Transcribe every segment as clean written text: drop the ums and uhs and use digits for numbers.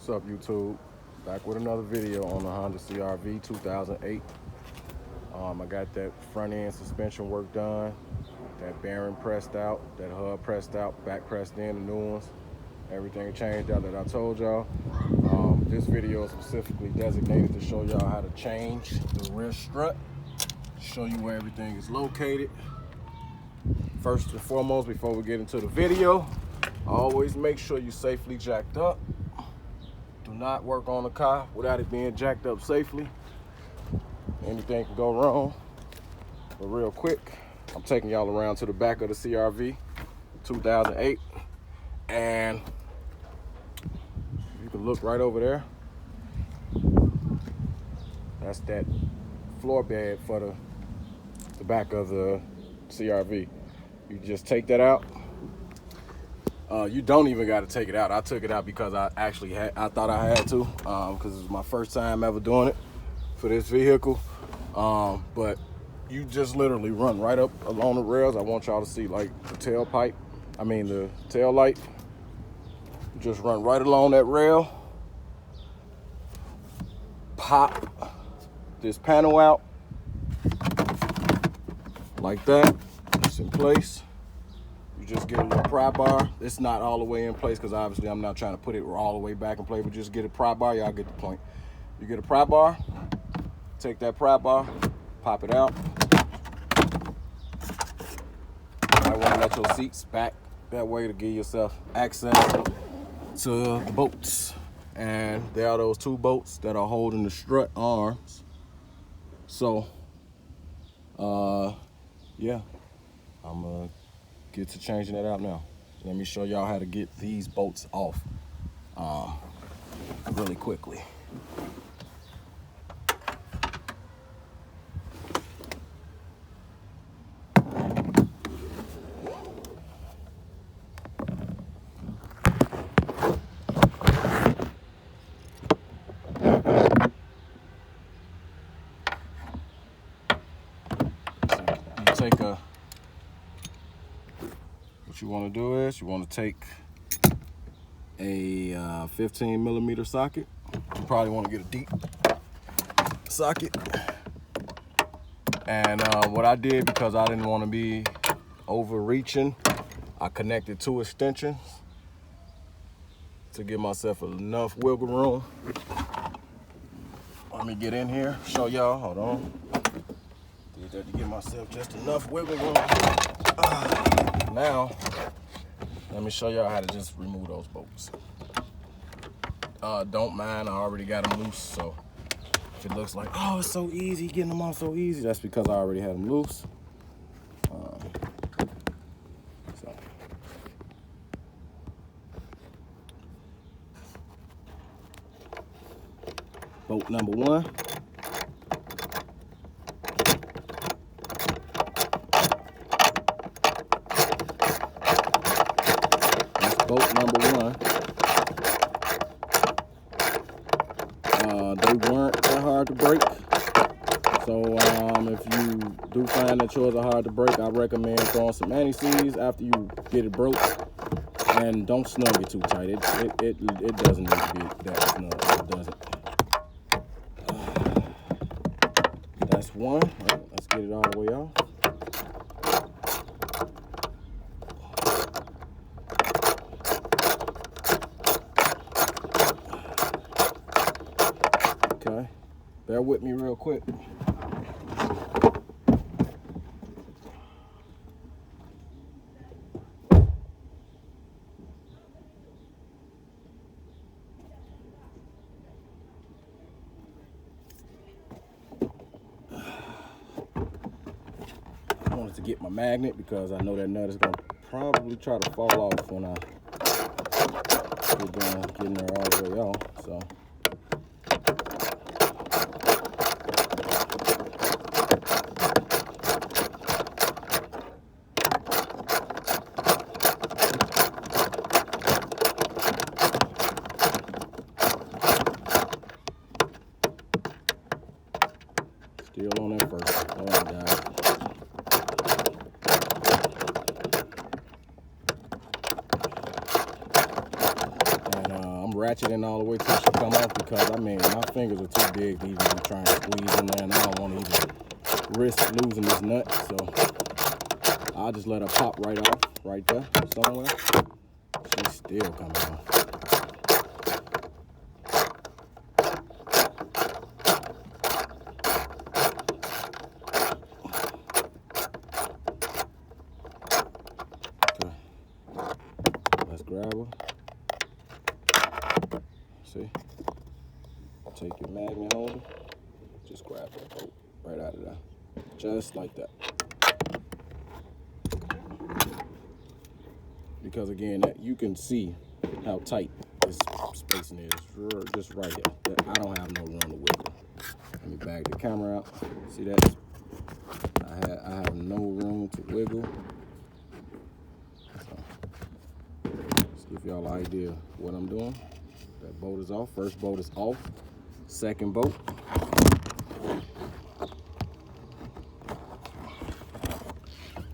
What's up, YouTube? Back with another video on the Honda-CRV 2008. I got that front end suspension work done, that bearing pressed out, that hub pressed out, back pressed in, the new ones. Everything changed out that I told y'all. This video is specifically designated to show y'all how to change the rear strut, show you where everything is located. First and foremost, before we get into the video, always make sure you safely jacked up. Do not work on the car without it being jacked up safely. Anything can go wrong. But real quick, I'm taking y'all around to the back of the CRV 2008, and you can look right over there. That's that floor bed for the back of the CRV. You just take that out. You don't even got to take it out. I took it out because I thought I had to, because it was my first time ever doing it for this vehicle. But you just literally run right up along the rails. I want y'all to see like the tail light. You just run right along that rail. Pop this panel out like that. It's in place. You just get a little pry bar. It's not all the way in place because obviously I'm not trying to put it all the way back in place, but just get a pry bar. Y'all get the point. You get a pry bar, take that pry bar, pop it out. You might want to let your seats back that way to give yourself access to the bolts. And there are those two bolts that are holding the strut arms. So, yeah, I'm gonna get to changing that out now. Let me show y'all how to get these bolts off really quickly. What you want to do is you want to take a 15 millimeter socket. You probably want to get a deep socket. And what I did, because I didn't want to be overreaching, I connected two extensions to give myself enough wiggle room. Let me get in here, show y'all. Hold on. Did that to give myself just enough wiggle room. Now, let me show y'all how to just remove those bolts. Don't mind, I already got them loose, so if it looks like, oh, it's so easy, getting them off so easy, that's because I already had them loose. Bolt number one. Bolt number one. They weren't that hard to break. So if you do find that yours are hard to break, I recommend throwing some anti-seize after you get it broke. And don't snug it too tight. It doesn't need to be that snug. It doesn't. That's one. Right, let's get it all the way off. Okay, bear with me real quick. I wanted to get my magnet because I know that nut is going to probably try to fall off when I get done getting her all the way off. So. Still on that first. All right, guys. ratchet in all the way till she come off, because I mean my fingers are too big to even be trying to squeeze in there, and I don't want to even risk losing this nut. So I'll just let her pop right off right there somewhere. She's still coming off. Okay, let's grab her. See? Take your magnet holder, just grab that bolt right out of there. Just like that. Because again, that you can see how tight this spacing is, just right here. I don't have no room to wiggle. Let me back the camera out. See that? I have no room to wiggle. So, let's give y'all an idea of what I'm doing. That bolt is off. First bolt is off. Second bolt.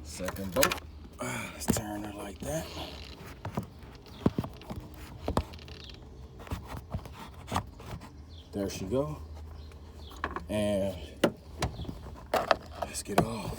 Second bolt. Let's turn her like that. There she go. And let's get off.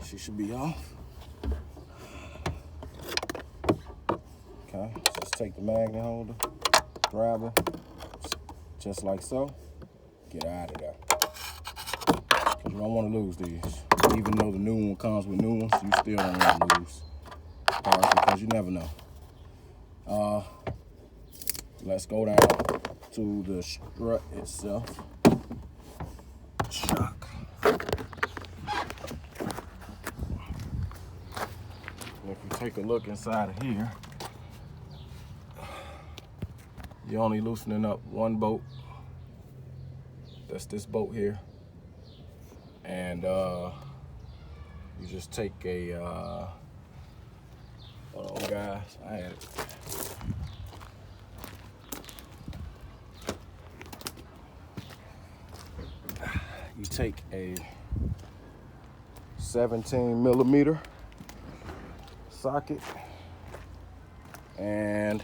She should be off. Okay, just take the magnet holder, grab her, just like so. Get out of there. Because you don't want to lose these. Even though the new one comes with new ones, you still don't want to lose parts, because you never know. Let's go down to the strut itself. Shock. If you take a look inside of here, you're only loosening up one bolt. That's this bolt here. And you just take a, hold on guys, I had it. You take a 17mm socket, and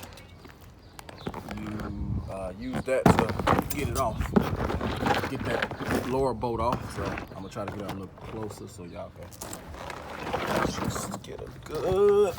you use that to get it off, get that lower bolt off. So I'm gonna try to get a little closer so y'all can just get a good look.